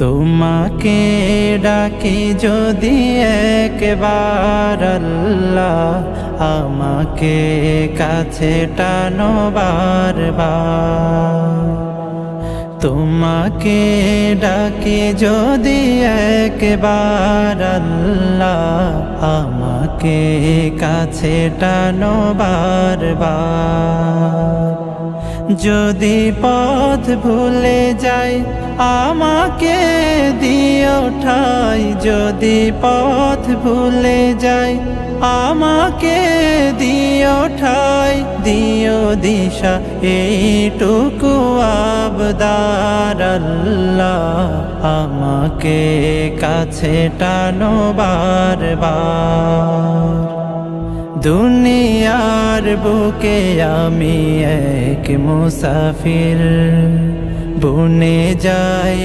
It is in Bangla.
তোমাকে ডাকি যদি একবার আল্লাহ, আমাকে কাছে টানো বারবার। তোমাকে ডাকি যদি একবার আল্লাহ, আমাকে কাছে টানো বারবার। যদি পথ ভুলে যাই আমাকে দিও ঠাই, যদি পথ ভুলে যাই আমাকে দিও ঠাই, দিও দিশা এইটুকু আবদার আল্লাহ, আমাকে কাছে টানো বারবার। দুনিয়ার বুকে আমি এক মুসাফির, বনে যাই